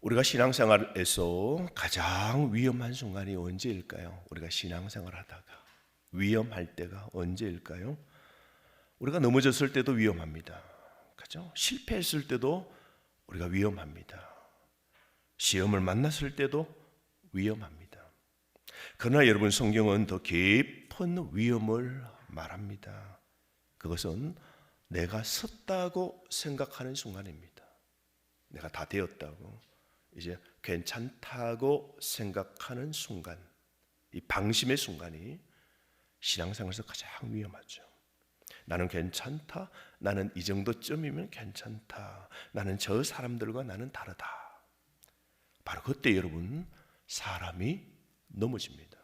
우리가 신앙생활에서 가장 위험한 순간이 언제일까요? 우리가 신앙생활 하다가 위험할 때가 언제일까요? 우리가 넘어졌을 때도 위험합니다. 그죠? 실패했을 때도 우리가 위험합니다. 시험을 만났을 때도 위험합니다. 그러나 여러분, 성경은 더 깊은 위험을 말합니다. 그것은 내가 섰다고 생각하는 순간입니다. 내가 다 되었다고, 이제 괜찮다고 생각하는 순간, 이 방심의 순간이 신앙생활에서 가장 위험하죠. 나는 괜찮다, 나는 이 정도쯤이면 괜찮다, 나는 저 사람들과 나는 다르다. 바로 그때 여러분, 사람이 넘어집니다.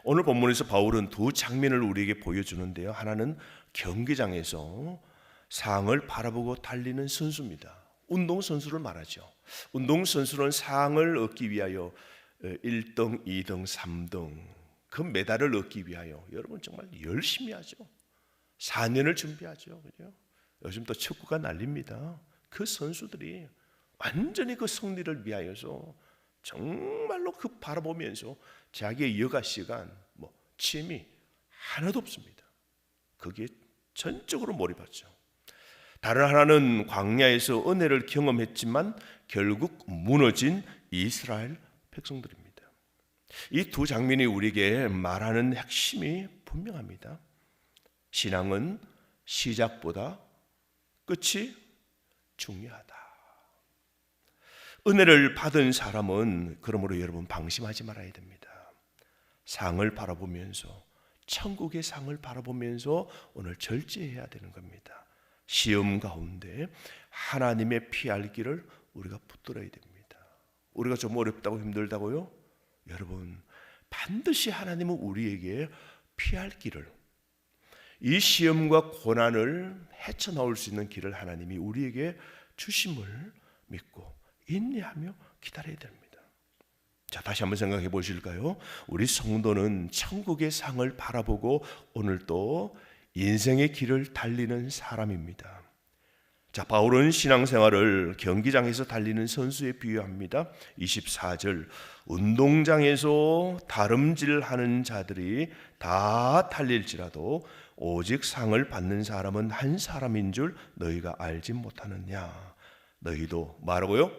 오늘 본문에서 바울은 두 장면을 우리에게 보여주는데요, 하나는 경기장에서 상을 바라보고 달리는 선수입니다. 운동선수를 말하죠. 운동선수는 상을 얻기 위하여 1등, 2등, 3등 그 메달을 얻기 위하여 여러분 정말 열심히 하죠. 4년을 준비하죠. 그죠? 요즘 또 축구가 난립니다. 그 선수들이 완전히 그 승리를 위하여서 정말로 그 바라보면서 자기의 여가 시간, 취미 하나도 없습니다. 거기에 전적으로 몰입하죠. 다른 하나는 광야에서 은혜를 경험했지만 결국 무너진 이스라엘 백성들입니다. 이 두 장면이 우리에게 말하는 핵심이 분명합니다. 신앙은 시작보다 끝이 중요하다. 은혜를 받은 사람은 그러므로 여러분 방심하지 말아야 됩니다. 상을 바라보면서, 천국의 상을 바라보면서 오늘 절제해야 되는 겁니다. 시험 가운데 하나님의 피할 길을 우리가 붙들어야 됩니다. 우리가 좀 어렵다고 힘들다고요? 여러분, 반드시 하나님은 우리에게 피할 길을, 이 시험과 고난을 헤쳐나올 수 있는 길을 하나님이 우리에게 주심을 믿고 인내하며 기다려야 됩니다. 자, 다시 한번 생각해 보실까요? 우리 성도는 천국의 상을 바라보고 오늘 또 인생의 길을 달리는 사람입니다. 자, 바울은 신앙생활을 경기장에서 달리는 선수에 비유합니다. 24절, 운동장에서 다름질하는 자들이 다 달릴지라도 오직 상을 받는 사람은 한 사람인 줄 너희가 알지 못하느냐. 너희도 말하고요,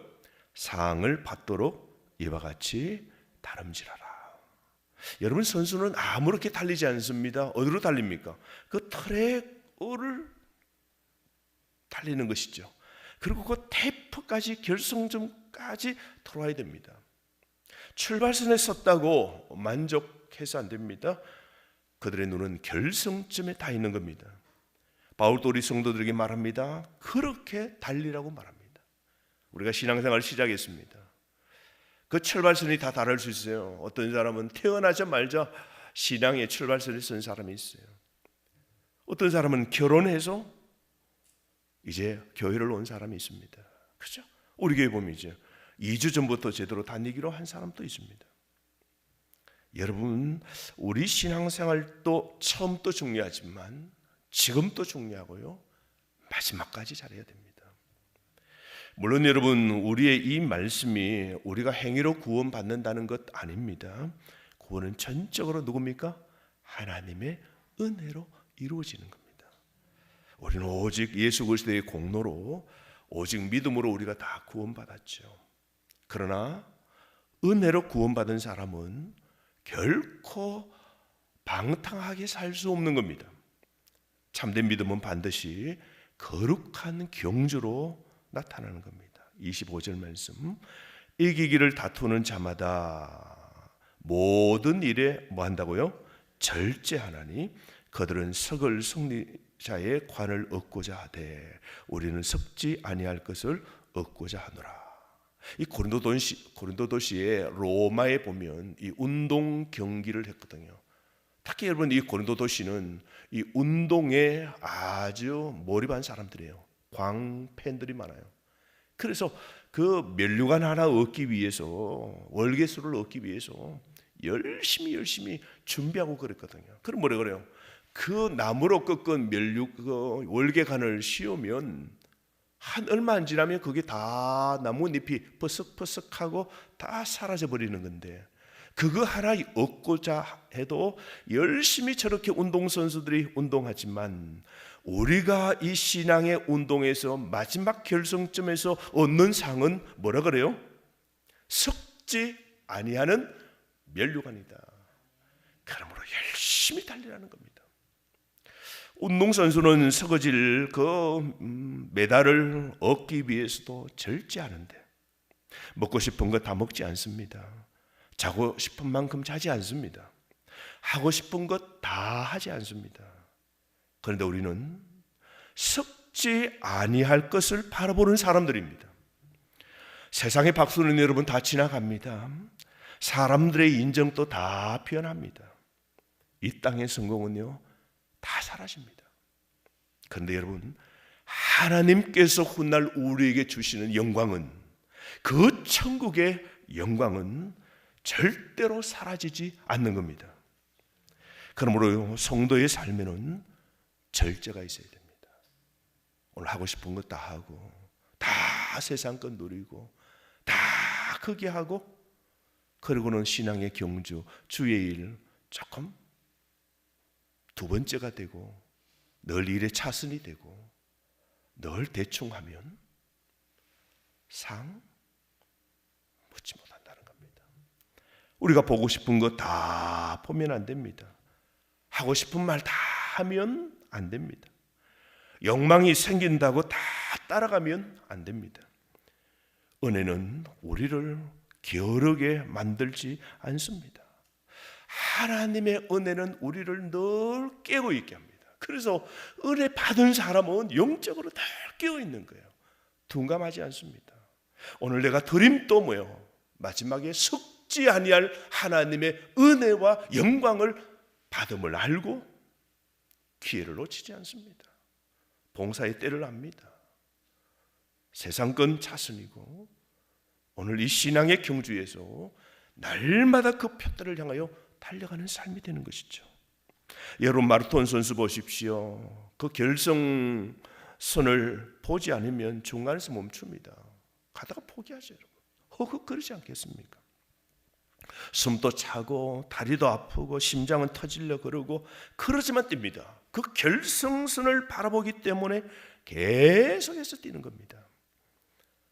상을 받도록 이와 같이 다름질하라. 여러분, 선수는 아무렇게 달리지 않습니다. 어디로 달립니까? 그 트랙을 달리는 것이죠. 그리고 그 테이프까지, 결승점까지 돌아야 됩니다. 출발선에 섰다고 만족해서 안 됩니다. 그들의 눈은 결승점에 다 있는 겁니다. 바울도 우리 성도들에게 말합니다. 그렇게 달리라고 말합니다. 우리가 신앙생활을 시작했습니다. 그 출발선이 다 다를 수 있어요. 어떤 사람은 태어나자마자 신앙의 출발선에 선 사람이 있어요. 어떤 사람은 결혼해서 이제 교회를 온 사람이 있습니다. 그렇죠? 우리 교회 보면 이제 2주 전부터 제대로 다니기로 한 사람도 있습니다. 여러분, 우리 신앙생활도 처음도 중요하지만 지금도 중요하고요, 마지막까지 잘해야 됩니다. 물론 여러분, 우리의 이 말씀이 우리가 행위로 구원받는다는 것 아닙니다. 구원은 전적으로 누굽니까? 하나님의 은혜로 이루어지는 겁니다. 우리는 오직 예수 그리스도의 공로로, 오직 믿음으로 우리가 다 구원받았죠. 그러나 은혜로 구원받은 사람은 결코 방탕하게 살 수 없는 겁니다. 참된 믿음은 반드시 거룩한 경주로 나타나는 겁니다. 25절 말씀, 이기기를 다투는 자마다 모든 일에 뭐 한다고요? 절제하나니 그들은 석을 승리자의 관을 얻고자 하되 우리는 섞지 아니할 것을 얻고자 하노라. 이 고린도 도시의 로마에 보면 이 운동 경기를 했거든요. 특히 여러분, 이 고린도 도시는 이 운동에 아주 몰입한 사람들이에요. 광팬들이 많아요. 그래서 그 면류관 하나 얻기 위해서, 월계수를 얻기 위해서 열심히 준비하고 그랬거든요. 그럼 뭐라 그래요? 그 나무로 꺾은 월계관을 씌우면 한 얼마 안 지나면 그게 다 나뭇잎이 퍼석퍼석하고 다 사라져 버리는 건데, 그거 하나 얻고자 해도 열심히 저렇게 운동선수들이 운동하지만, 우리가 이 신앙의 운동에서 마지막 결승점에서 얻는 상은 뭐라 그래요? 썩지 아니하는 면류관이다. 그러므로 열심히 달리라는 겁니다. 운동선수는 썩어질 그 메달을 얻기 위해서도 절제하는데, 먹고 싶은 거 다 먹지 않습니다. 자고 싶은 만큼 자지 않습니다. 하고 싶은 것 다 하지 않습니다. 그런데 우리는 썩지 아니할 것을 바라보는 사람들입니다. 세상의 박수는 여러분 다 지나갑니다. 사람들의 인정도 다 변합니다. 이 땅의 성공은요 다 사라집니다. 그런데 여러분, 하나님께서 훗날 우리에게 주시는 영광은, 그 천국의 영광은 절대로 사라지지 않는 겁니다. 그러므로 성도의 삶에는 절제가 있어야 됩니다. 오늘 하고 싶은 것 다 하고, 다 세상 것 누리고, 다 크게 하고, 그리고는 신앙의 경주, 주의 일 조금 두 번째가 되고, 늘 일의 차선이 되고, 늘 대충 하면 상 묻지 못한다는 겁니다. 우리가 보고 싶은 거 다 보면 안 됩니다. 하고 싶은 말 다 하면 안 됩니다. 욕망이 생긴다고 다 따라가면 안 됩니다. 은혜는 우리를 게으르게 만들지 않습니다. 하나님의 은혜는 우리를 늘 깨고 있게 합니다. 그래서 은혜 받은 사람은 영적으로 늘 깨어 있는 거예요. 둔감하지 않습니다. 오늘 내가 드린 또 뭐예요? 마지막에 썩지 아니할 하나님의 은혜와 영광을 받음을 알고 기회를 놓치지 않습니다. 봉사의 때를 압니다. 세상 건 차선이고, 오늘 이 신앙의 경주에서 날마다 그 표대를 향하여 달려가는 삶이 되는 것이죠. 여러분, 마라톤 선수 보십시오. 그 결승선을 보지 않으면 중간에서 멈춥니다. 가다가 포기하죠. 여러분, 허걱거리지 않겠습니까? 숨도 차고 다리도 아프고 심장은 터지려 그러고 그러지만 뜁니다. 그 결승선을 바라보기 때문에 계속해서 뛰는 겁니다.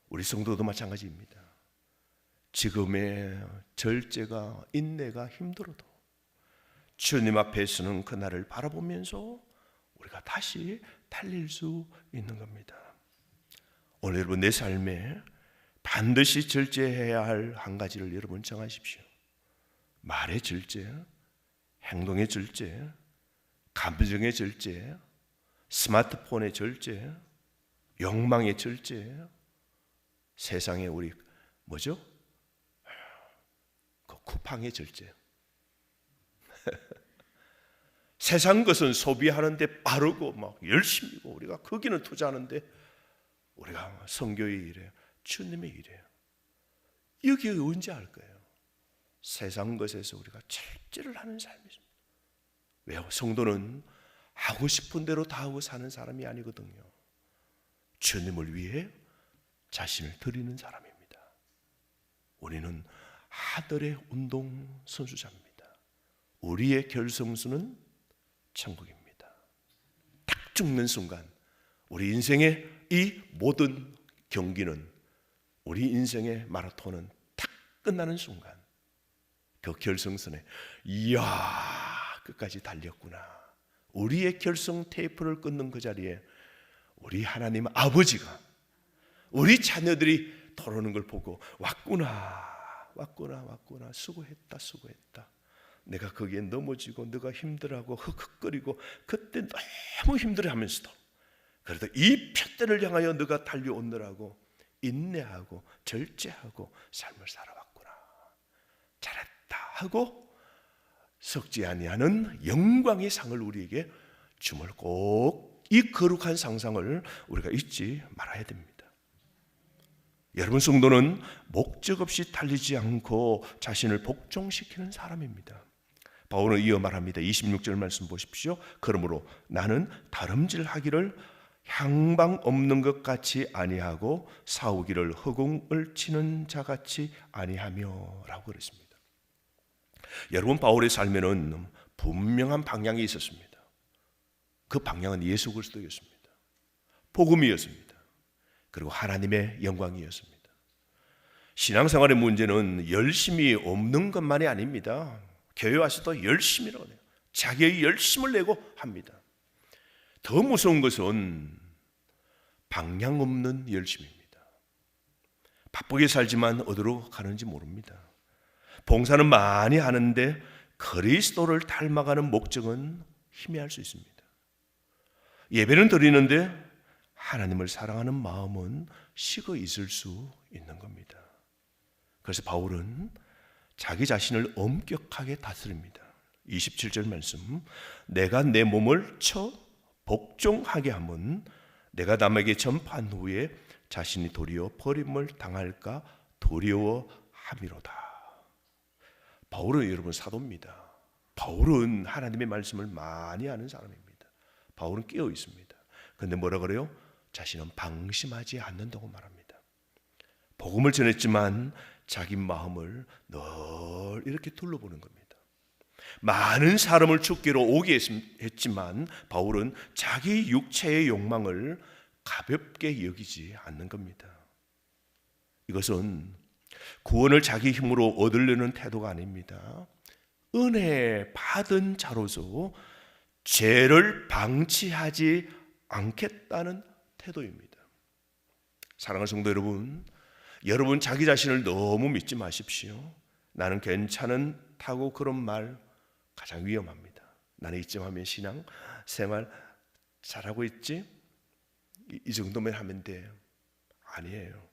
우리 성도도 마찬가지입니다. 지금의 절제가, 인내가 힘들어도 주님 앞에 서는 그날을 바라보면서 우리가 다시 달릴 수 있는 겁니다. 오늘 여러분, 내 삶에 반드시 절제해야 할 한 가지를 여러분 정하십시오. 말의 절제, 행동의 절제, 감정의 절제, 스마트폰의 절제, 욕망의 절제, 세상에 우리 뭐죠? 그 쿠팡의 절제. 세상 것은 소비하는데 빠르고 막 열심히고, 우리가 거기는 투자하는데 우리가 선교의 일에, 주님의 일에, 여기에 언제 할 거예요? 세상 것에서 우리가 절제를 하는 삶이죠. 왜요? 성도는 하고 싶은 대로 다 하고 사는 사람이 아니거든요. 주님을 위해 자신을 드리는 사람입니다. 우리는 하늘의 운동 선수자입니다. 우리의 결승선은 천국입니다. 딱 죽는 순간, 우리 인생의 이 모든 경기는, 우리 인생의 마라톤은 딱 끝나는 순간, 그 결승선에 이야, 끝까지 달렸구나. 우리의 결승 테이프를 끊는 그 자리에 우리 하나님 아버지가 우리 자녀들이 돌아오는 걸 보고 왔구나, 수고했다. 내가 거기에 넘어지고 너가 힘들어하고 흑흑거리고 그때 너무 힘들어하면서도 그래도 이 표대를 향하여 너가 달려오느라고 인내하고 절제하고 삶을 살아왔구나, 잘했다 하고 썩지 아니하는 영광의 상을 우리에게 줌을 꼭, 이 거룩한 상상을 우리가 잊지 말아야 됩니다. 여러분, 성도는 목적 없이 달리지 않고 자신을 복종시키는 사람입니다. 바울은 이어 말합니다. 26절 말씀 보십시오. 그러므로 나는 다름질하기를 향방 없는 것 같이 아니하고 사오기를 허공을 치는 자같이 아니하며 라고 그랬습니다. 여러분, 바울의 삶에는 분명한 방향이 있었습니다. 그 방향은 예수 그리스도였습니다. 복음이었습니다. 그리고 하나님의 영광이었습니다. 신앙생활의 문제는 열심이 없는 것만이 아닙니다. 교회 와서도 열심이라고 해요. 자기의 열심을 내고 합니다. 더 무서운 것은 방향 없는 열심입니다. 바쁘게 살지만 어디로 가는지 모릅니다. 봉사는 많이 하는데 그리스도를 닮아가는 목적은 희미할 수 있습니다. 예배는 드리는데 하나님을 사랑하는 마음은 식어 있을 수 있는 겁니다. 그래서 바울은 자기 자신을 엄격하게 다스립니다. 27절 말씀, 내가 내 몸을 쳐 복종하게 하면 내가 남에게 전파한 후에 자신이 도리어 버림을 당할까 두려워함이로다. 바울은 여러분 사도입니다. 바울은 하나님의 말씀을 많이 아는 사람입니다. 바울은 깨어 있습니다. 그런데 뭐라 그래요? 자신은 방심하지 않는다고 말합니다. 복음을 전했지만 자기 마음을 늘 이렇게 둘러보는 겁니다. 많은 사람을 죽기로 오게 했지만 바울은 자기 육체의 욕망을 가볍게 여기지 않는 겁니다. 이것은 구원을 자기 힘으로 얻으려는 태도가 아닙니다. 은혜 받은 자로서 죄를 방치하지 않겠다는 태도입니다. 사랑하는 성도 여러분, 여러분 자기 자신을 너무 믿지 마십시오. 나는 괜찮다고 그런 말 가장 위험합니다. 나는 이쯤 하면 신앙 생활 잘하고 있지? 이 정도면 하면 돼. 아니에요.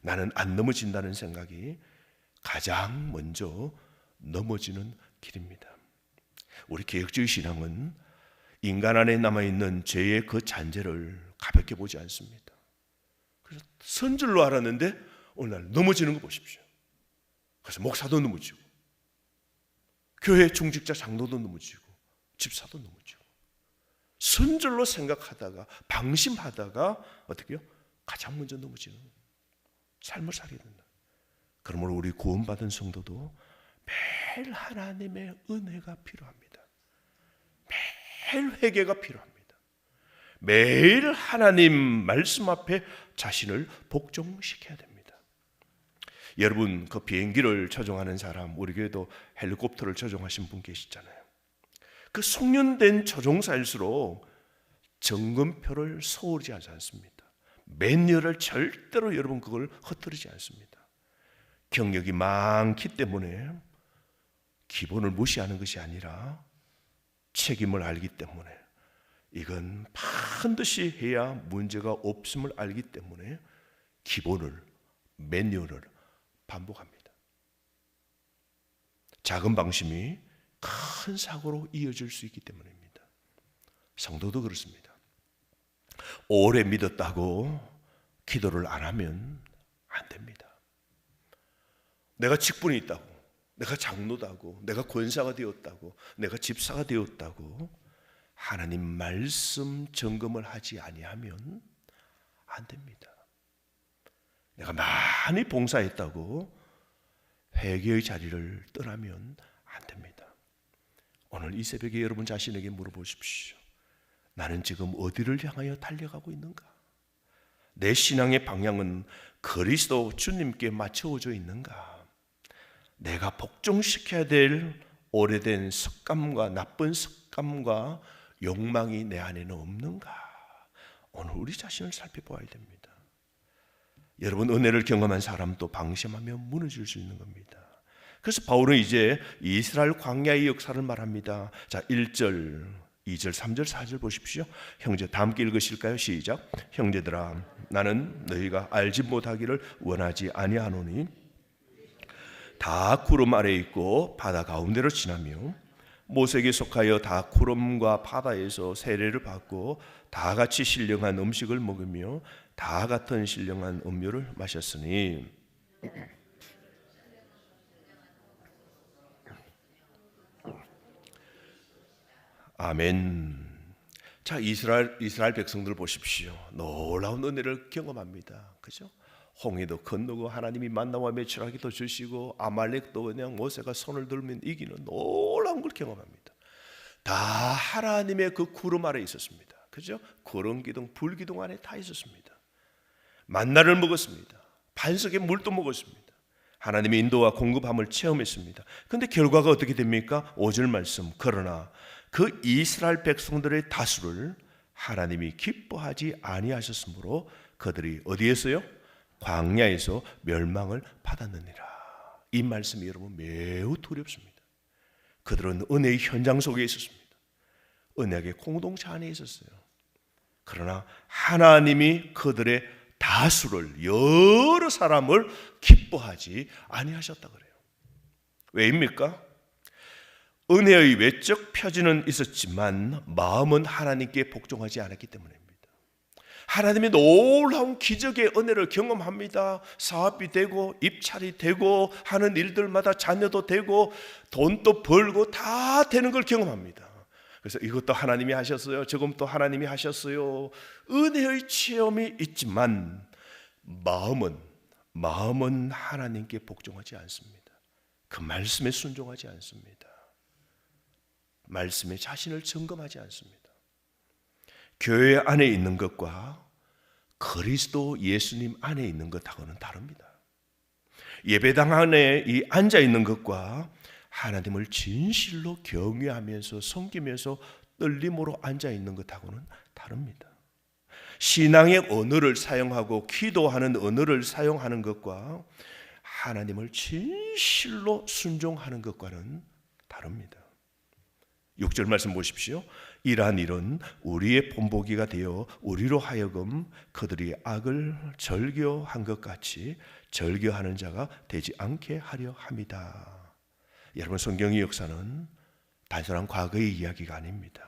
나는 안 넘어진다는 생각이 가장 먼저 넘어지는 길입니다. 우리 개혁주의 신앙은 인간 안에 남아있는 죄의 그 잔재를 가볍게 보지 않습니다. 그래서 선줄로 알았는데 오늘 넘어지는 거 보십시오. 그래서 목사도 넘어지고 교회 중직자 장로도 넘어지고 집사도 넘어지고 선줄로 생각하다가 방심하다가 어떻게 해요? 가장 먼저 넘어지는 삶을 살게 된다. 그러므로 우리 구원받은 성도도 매일 하나님의 은혜가 필요합니다. 매일 회개가 필요합니다. 매일 하나님 말씀 앞에 자신을 복종시켜야 됩니다. 여러분, 그 비행기를 조종하는 사람, 우리 교회도 헬리콥터를 조종하신 분 계시잖아요. 그 숙련된 조종사일수록 점검표를 소홀히 하지 않습니다. 매뉴얼을 절대로 여러분 그걸 허투르지 않습니다. 경력이 많기 때문에 기본을 무시하는 것이 아니라 책임을 알기 때문에 이건 반드시 해야 문제가 없음을 알기 때문에 기본을, 매뉴얼을 반복합니다. 작은 방심이 큰 사고로 이어질 수 있기 때문입니다. 성도도 그렇습니다. 오래 믿었다고 기도를 안 하면 안 됩니다. 내가 직분이 있다고, 내가 장로다고, 내가 권사가 되었다고, 내가 집사가 되었다고 하나님 말씀 점검을 하지 아니하면 안 됩니다. 내가 많이 봉사했다고 회개의 자리를 떠나면 안 됩니다. 오늘 이 새벽에 여러분 자신에게 물어보십시오. 나는 지금 어디를 향하여 달려가고 있는가? 내 신앙의 방향은 그리스도 주님께 맞춰져 있는가? 내가 복종시켜야 될 오래된 습관과 나쁜 습관과 욕망이 내 안에는 없는가? 오늘 우리 자신을 살펴보아야 됩니다. 여러분, 은혜를 경험한 사람도 방심하면 무너질 수 있는 겁니다. 그래서 바울은 이제 이스라엘 광야의 역사를 말합니다. 자, 1절, 2절, 3절, 4절 보십시오. 형제, 다 함께 읽으실까요? 시작. 형제들아, 나는 너희가 알지 못하기를 원하지 아니하노니 다 구름 아래 있고 바다 가운데로 지나며 모세에게 속하여 다 구름과 바다에서 세례를 받고 다 같이 신령한 음식을 먹으며 다 같은 신령한 음료를 마셨으니 아멘. 자, 이스라엘 백성들 보십시오. 놀라운 은혜를 경험합니다. 그죠? 홍해도 건너고 하나님이 만나와 매출하기도 주시고 아말렉도 그냥 모세가 손을 들면 이기는 놀라운 걸 경험합니다. 다 하나님의 그 구름 아래 있었습니다. 그죠? 구름 기둥, 불 기둥 안에 다 있었습니다. 만나를 먹었습니다. 반석의 물도 먹었습니다. 하나님의 인도와 공급함을 체험했습니다. 그런데 결과가 어떻게 됩니까? 5절 말씀. 그러나 그 이스라엘 백성들의 다수를 하나님이 기뻐하지 아니하셨으므로 그들이 어디에서요? 광야에서 멸망을 받았느니라. 이 말씀이 여러분 매우 두렵습니다. 그들은 은혜의 현장 속에 있었습니다. 언약의 공동체 안에 있었어요. 그러나 하나님이 그들의 다수를, 여러 사람을 기뻐하지 아니하셨다 그래요. 왜입니까? 은혜의 외적 표지는 있었지만 마음은 하나님께 복종하지 않았기 때문입니다. 하나님의 놀라운 기적의 은혜를 경험합니다. 사업이 되고 입찰이 되고 하는 일들마다 자녀도 되고 돈도 벌고 다 되는 걸 경험합니다. 그래서 이것도 하나님이 하셨어요. 저것도 하나님이 하셨어요. 은혜의 체험이 있지만 마음은 하나님께 복종하지 않습니다. 그 말씀에 순종하지 않습니다. 말씀에 자신을 점검하지 않습니다. 교회 안에 있는 것과 그리스도 예수님 안에 있는 것하고는 다릅니다. 예배당 안에 이 앉아 있는 것과 하나님을 진실로 경외하면서 섬기면서 떨림으로 앉아 있는 것하고는 다릅니다. 신앙의 언어를 사용하고 기도하는 언어를 사용하는 것과 하나님을 진실로 순종하는 것과는 다릅니다. 6절 말씀 보십시오. 이러한 일은 우리의 본보기가 되어 우리로 하여금 그들이 악을 절교한 것 같이 절교하는 자가 되지 않게 하려 함이다. 여러분, 성경의 역사는 단순한 과거의 이야기가 아닙니다.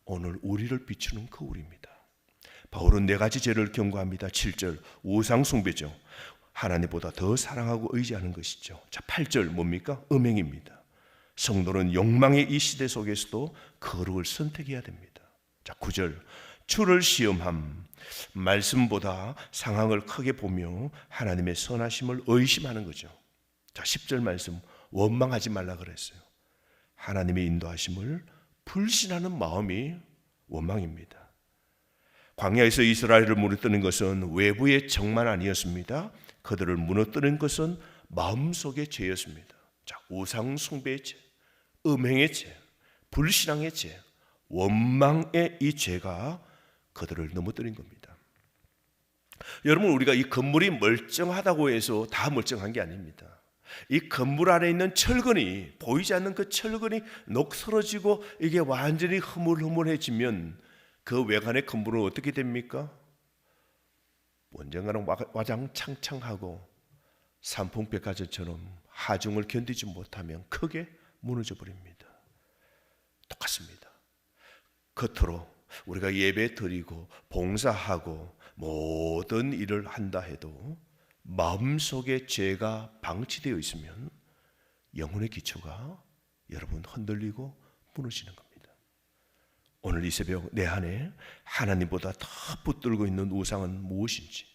오늘 우리를 비추는 거울입니다. 바울은 4가지 죄를 경고합니다. 7절 우상 숭배죠. 하나님보다 더 사랑하고 의지하는 것이죠. 자, 8절 뭡니까? 음행입니다. 성도는 욕망의 이 시대 속에서도 거룩을 선택해야 됩니다. 자, 9절 주를 시험함. 말씀보다 상황을 크게 보며 하나님의 선하심을 의심하는 거죠. 자, 10절 말씀 원망하지 말라 그랬어요. 하나님의 인도하심을 불신하는 마음이 원망입니다. 광야에서 이스라엘을 무너뜨린 것은 외부의 정만 아니었습니다. 그들을 무너뜨린 것은 마음속의 죄였습니다. 자, 우상 숭배의 죄, 음행의 죄, 불신앙의 죄, 원망의 이 죄가 그들을 넘어뜨린 겁니다. 여러분, 우리가 이 건물이 멀쩡하다고 해서 다 멀쩡한 게 아닙니다. 이 건물 안에 있는 철근이, 보이지 않는 그 철근이 녹슬어지고 이게 완전히 흐물흐물해지면 그 외관의 건물은 어떻게 됩니까? 언젠가는 와장창창하고 삼풍백화점처럼 하중을 견디지 못하면 크게 무너져 버립니다. 똑같습니다. 겉으로 우리가 예배 드리고 봉사하고 모든 일을 한다 해도 마음속에 죄가 방치되어 있으면 영혼의 기초가 여러분 흔들리고 무너지는 겁니다. 오늘 이 새벽 내 안에 하나님보다 더 붙들고 있는 우상은 무엇인지,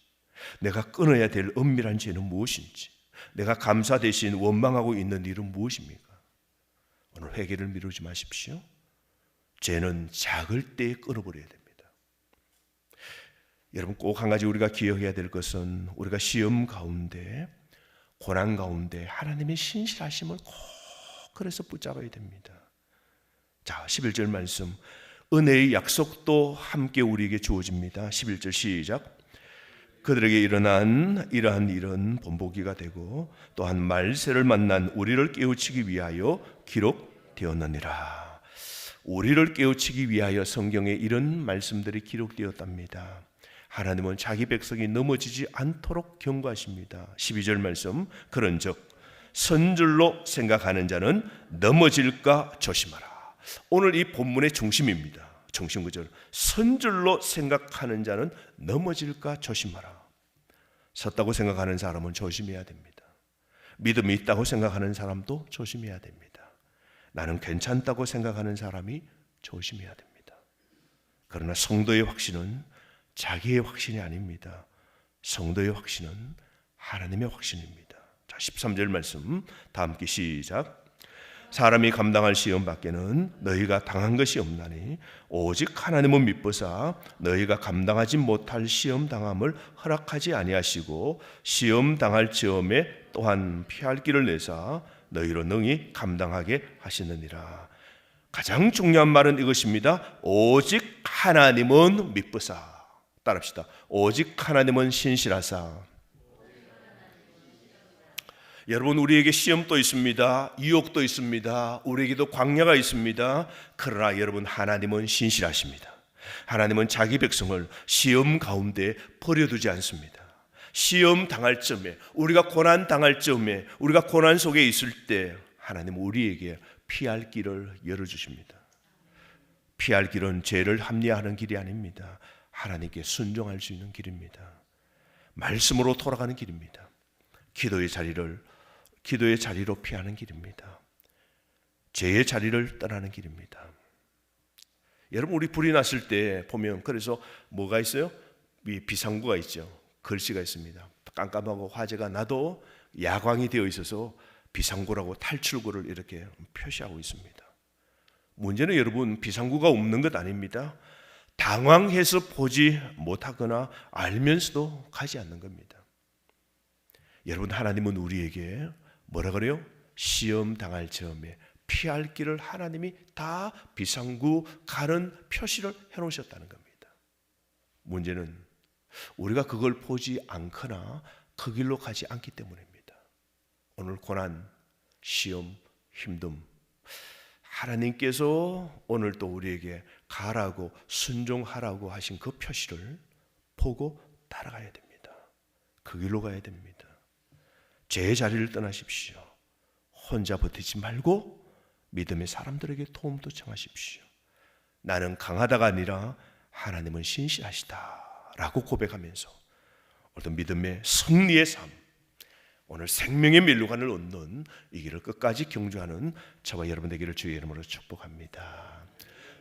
내가 끊어야 될 은밀한 죄는 무엇인지, 내가 감사 대신 원망하고 있는 일은 무엇입니까? 오늘 회개를 미루지 마십시오. 죄는 작을 때 끊어버려야 됩니다. 여러분, 꼭 한 가지 우리가 기억해야 될 것은 우리가 시험 가운데, 고난 가운데 하나님의 신실하심을 꼭 그래서 붙잡아야 됩니다. 자, 11절 말씀, 은혜의 약속도 함께 우리에게 주어집니다. 11절 시작. 그들에게 일어난 이러한 일은 본보기가 되고 또한 말세를 만난 우리를 깨우치기 위하여 기록되었느니라. 우리를 깨우치기 위하여 성경에 이런 말씀들이 기록되었답니다. 하나님은 자기 백성이 넘어지지 않도록 경고하십니다. 12절 말씀, 그런즉 선줄로 생각하는 자는 넘어질까 조심하라. 오늘 이 본문의 중심입니다. 중심 구절, 선줄로 생각하는 자는 넘어질까 조심하라. 섰다고 생각하는 사람은 조심해야 됩니다. 믿음이 있다고 생각하는 사람도 조심해야 됩니다. 나는 괜찮다고 생각하는 사람이 조심해야 됩니다. 그러나 성도의 확신은 자기의 확신이 아닙니다. 성도의 확신은 하나님의 확신입니다. 자, 13절 말씀 다 함께 시작. 사람이 감당할 시험 밖에는 너희가 당한 것이 없나니 오직 하나님은 미쁘사 너희가 감당하지 못할 시험 당함을 허락하지 아니하시고 시험 당할 즈음에 또한 피할 길을 내사 너희로 능히 감당하게 하시느니라. 가장 중요한 말은 이것입니다. 오직 하나님은 미쁘사. 따라합시다. 오직 하나님은 신실하사. 여러분, 우리에게 시험도 있습니다. 유혹도 있습니다. 우리에게도 광야가 있습니다. 그러나 여러분, 하나님은 신실하십니다. 하나님은 자기 백성을 시험 가운데 버려두지 않습니다. 시험 당할 쯤에, 우리가 고난 당할 쯤에, 우리가 고난 속에 있을 때 하나님은 우리에게 피할 길을 열어주십니다. 피할 길은 죄를 합리화하는 길이 아닙니다. 하나님께 순종할 수 있는 길입니다. 말씀으로 돌아가는 길입니다. 기도의 자리로 피하는 길입니다. 죄의 자리를 떠나는 길입니다. 여러분, 우리 불이 났을 때 보면 그래서 뭐가 있어요? 비상구가 있죠. 글씨가 있습니다. 깜깜하고 화재가 나도 야광이 되어 있어서 비상구라고 탈출구를 이렇게 표시하고 있습니다. 문제는 여러분, 비상구가 없는 것 아닙니다. 당황해서 보지 못하거나 알면서도 가지 않는 겁니다. 여러분, 하나님은 우리에게 뭐라 그래요? 시험 당할 즈음에 피할 길을 하나님이 다 비상구 가는 표시를 해놓으셨다는 겁니다. 문제는 우리가 그걸 보지 않거나 그 길로 가지 않기 때문입니다. 오늘 고난, 시험, 힘듦, 하나님께서 오늘 또 우리에게 가라고 순종하라고 하신 그 표시를 보고 따라가야 됩니다. 그 길로 가야 됩니다. 죄의 자리를 떠나십시오. 혼자 버티지 말고 믿음의 사람들에게 도움도 청하십시오. 나는 강하다가 아니라 하나님은 신실하시다 라고 고백하면서 어떤 믿음의 승리의 삶, 오늘 생명의 면류관을 얻는 이 길을 끝까지 경주하는 저와 여러분 되기를 주의 이름으로 축복합니다.